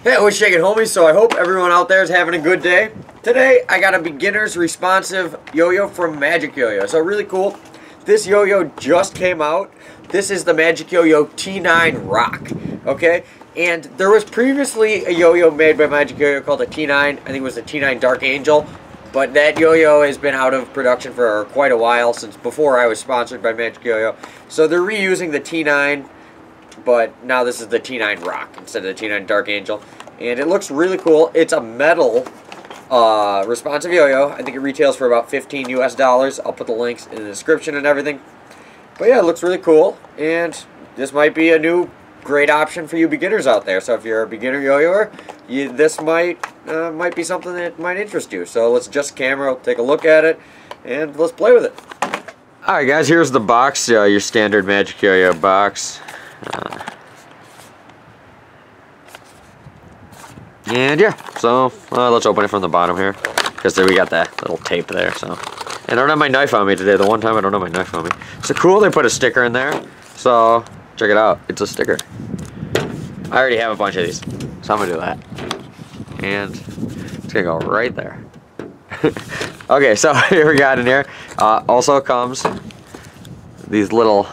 Hey, what's shaking, homies? So I hope everyone out there is having a good day. Today, I got a beginner's responsive yo-yo from Magic Yo-Yo. So really cool. This yo-yo just came out. This is the Magic YoYo T9 Rock, okay? And there was previously a yo-yo made by Magic Yo-Yo called a T9. I think it was the T9 Dark Angel. But that yo-yo has been out of production for quite a while, since before I was sponsored by Magic Yo-Yo. So they're reusing the T9, but now this is the T9 Rock instead of the T9 Dark Angel. And it looks really cool. It's a metal responsive yo-yo. I think it retails for about $15 US. I'll put the links in the description and everything. But yeah, it looks really cool. And this might be a new great option for you beginners out there. So if you're a beginner yo-yoer, this might be something that might interest you. So let's adjust the camera, take a look at it, and let's play with it. Alright guys, here's the box, your standard Magic Yo-Yo box. And yeah, so let's open it from the bottom here, because we got that little tape there. So, and I don't have my knife on me today. The one time I don't have my knife on me. So cool, they put a sticker in there. So check it out, it's a sticker. I already have a bunch of these, so I'm gonna do that. And it's gonna go right there. Okay, so here we got in here. Also comes these little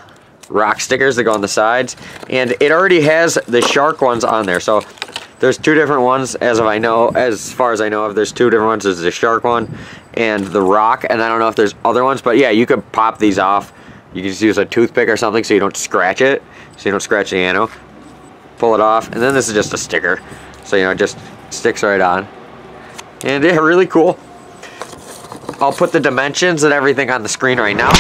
rock stickers that go on the sides, and it already has the shark ones on there. So there's two different ones, as far as I know of. There's two different ones. There's the shark one and the rock, and I don't know if there's other ones, but yeah, you could pop these off. You can just use a toothpick or something so you don't scratch it, so you don't scratch the ano. Pull it off, and then this is just a sticker, so it just sticks right on. And yeah, really cool. I'll put the dimensions and everything on the screen right now.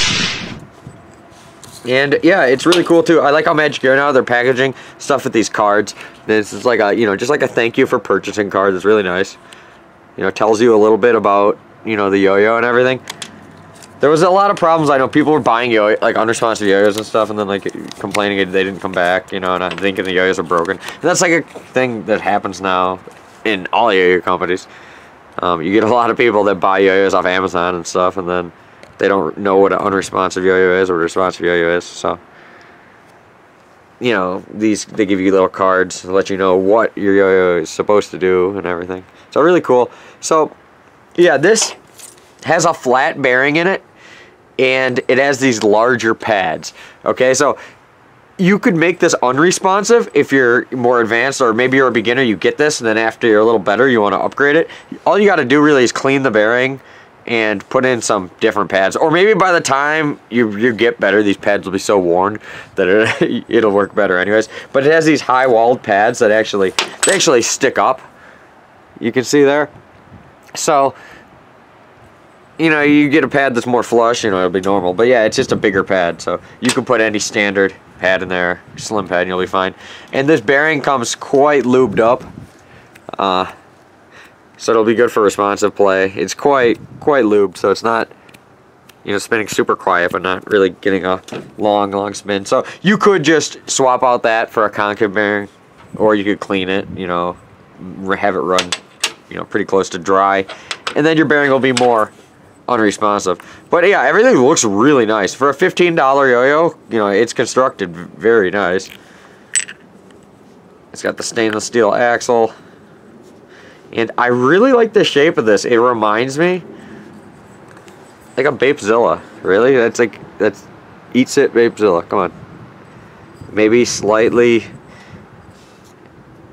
And yeah, it's really cool too. I like how Magic Yo-Yo now, they're packaging stuff with these cards. This is like a, just like a thank you for purchasing card. It's really nice. Tells you a little bit about, the yo-yo and everything. There was a lot of problems. I know people were buying yo-yo, like unresponsive yo-yos and stuff, and then like complaining they didn't come back, and I'm thinking the yo-yos are broken. And that's like a thing that happens now in all yo-yo companies. You get a lot of people that buy yo-yos off Amazon and stuff, and then they don't know what an unresponsive yo-yo is or a responsive yo-yo is. So, they give you little cards to let you know what your yo-yo is supposed to do and everything. So really cool. So, yeah, this has a flat bearing in it, and it has these larger pads. Okay, so you could make this unresponsive if you're more advanced, or maybe you're a beginner, you get this, and then after you're a little better, you want to upgrade it. All you got to do really is clean the bearing and put in some different pads, or maybe by the time you get better, these pads will be so worn that it'll work better anyways. But it has these high walled pads that actually stick up. You can see there. So you get a pad that's more flush, it'll be normal. But yeah, it's just a bigger pad, so you can put any standard pad in there, slim pad, and you'll be fine. And this bearing comes quite lubed up. So it'll be good for responsive play. It's quite lubed, so it's not, spinning super quiet, but not really getting a long spin. So you could just swap out that for a concave bearing, or you could clean it, have it run, pretty close to dry, and then your bearing will be more unresponsive. But yeah, everything looks really nice for a $15 yo-yo. It's constructed very nice. It's got the stainless steel axle. And I really like the shape of this. It reminds me like a Bapezilla. Really? That's Eats It Bapezilla. Come on. Maybe slightly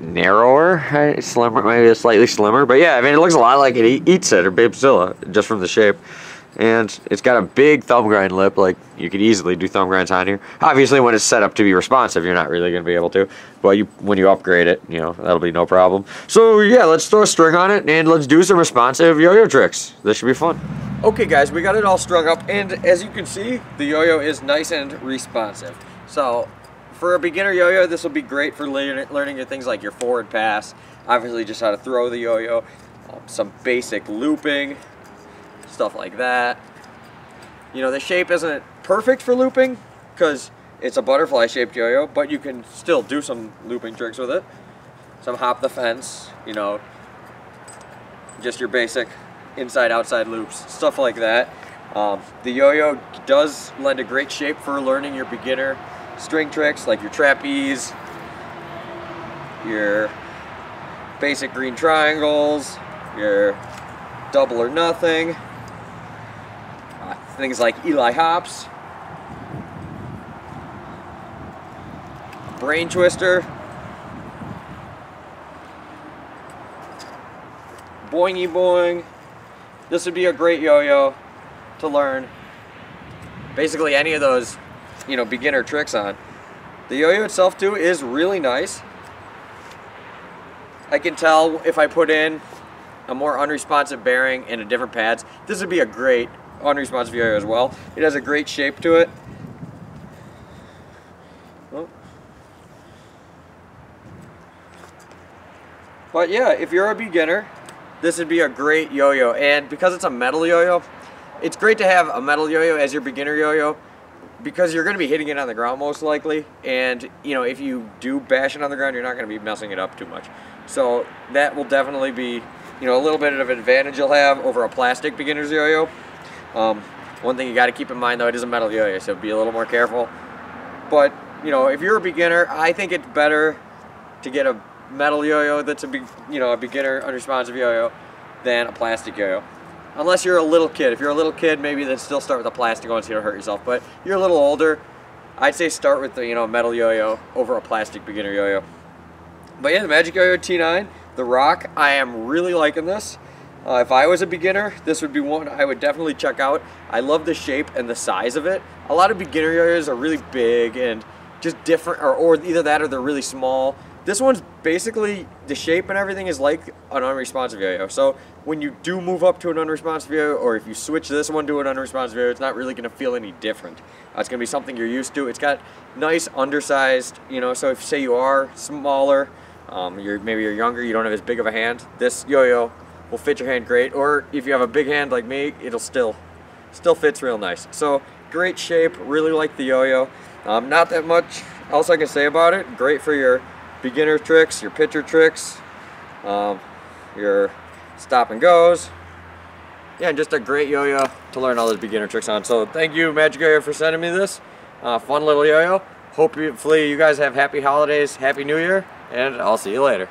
narrower, slimmer, maybe slightly slimmer. But yeah, it looks a lot like it Eats It or Bapezilla just from the shape. And it's got a big thumb grind lip, like you could easily do thumb grinds on here. Obviously, when it's set up to be responsive, you're not really going to be able to. But when you upgrade it, that'll be no problem. So yeah, let's throw a string on it and let's do some responsive yo-yo tricks. This should be fun. Okay guys, we got it all strung up, and as you can see, the yo-yo is nice and responsive. So for a beginner yo-yo, this will be great for learning things like your forward pass, obviously just how to throw the yo-yo, some basic looping, stuff like that. The shape isn't perfect for looping because it's a butterfly shaped yo-yo, but you can still do some looping tricks with it. Some hop the fence, just your basic inside outside loops, stuff like that. The yo-yo does lend a great shape for learning your beginner string tricks like your trapeze, your basic green triangles, your double or nothing, things like Eli hops, brain twister, boingy boing. This would be a great yo-yo to learn basically any of those, you know, beginner tricks on. The yo-yo itself too is really nice. I can tell if I put in a more unresponsive bearing and a different pads, this would be a great unresponsive yo-yo as well. It has a great shape to it. Oh. But yeah, if you're a beginner, this would be a great yo-yo. And because it's a metal yo-yo, it's great to have a metal yo-yo as your beginner yo-yo, because you're going to be hitting it on the ground most likely, and you know, if you do bash it on the ground, you're not going to be messing it up too much. So that will definitely be, you know, a little bit of an advantage you'll have over a plastic beginner's yo-yo. One thing you got to keep in mind though, it is a metal yo-yo, so be a little more careful. But you know, if you're a beginner, I think it's better to get a metal yo-yo that's a beginner unresponsive yo-yo than a plastic yo-yo. Unless you're a little kid. If you're a little kid, maybe then still start with a plastic one so you don't hurt yourself. But if you're a little older, I'd say start with the, you know, metal yo-yo over a plastic beginner yo-yo. But yeah, the YoYo T9, the Rock, I am really liking this. If I was a beginner, this would be one I would definitely check out. I love the shape and the size of it. A lot of beginner yo-yos are really big and just different, or either that or they're really small. This one's basically, the shape and everything is like an unresponsive yo-yo. So when you do move up to an unresponsive yo-yo, or if you switch this one to an unresponsive yo-yo, it's not really going to feel any different. It's going to be something you're used to. It's got nice undersized, you know, so if say you are smaller, maybe you're younger, you don't have as big of a hand, this yo-yo will fit your hand great. Or if you have a big hand like me, it'll still fits real nice. So great shape, really like the yo-yo. Not that much else I can say about it. Great for your beginner tricks, your pitcher tricks, your stop and goes. Yeah, and just a great yo-yo to learn all those beginner tricks on. So thank you, Magic Yo-Yo, for sending me this fun little yo-yo. Hopefully you guys have happy holidays, happy new year, and I'll see you later.